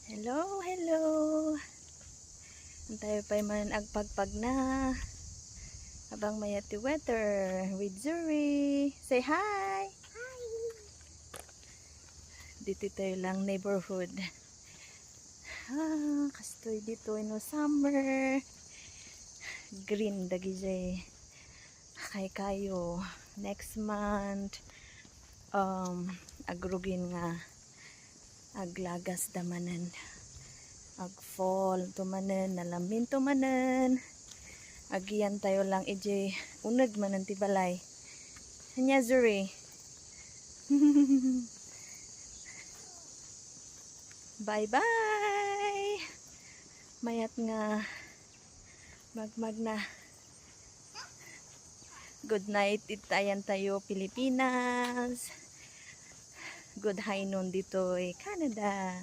Hello, hello. Tayo pa man agpagpag na. Habang mayati weather with Zuri. Say hi. Hi. Dito tayo lang neighborhood. Kastoy dito no summer. Green dagi jay. Kay kayo next month agrugin nga aglagas damanan. Ag-fall tumanen, nalamin tumanen. Agiyan tayo lang ije unag man ang tibalay. Hanya Zuri. Bye bye. Mayat nga magmag na. Good night itayan tayo Pilipinas. Good high noon dito Canada.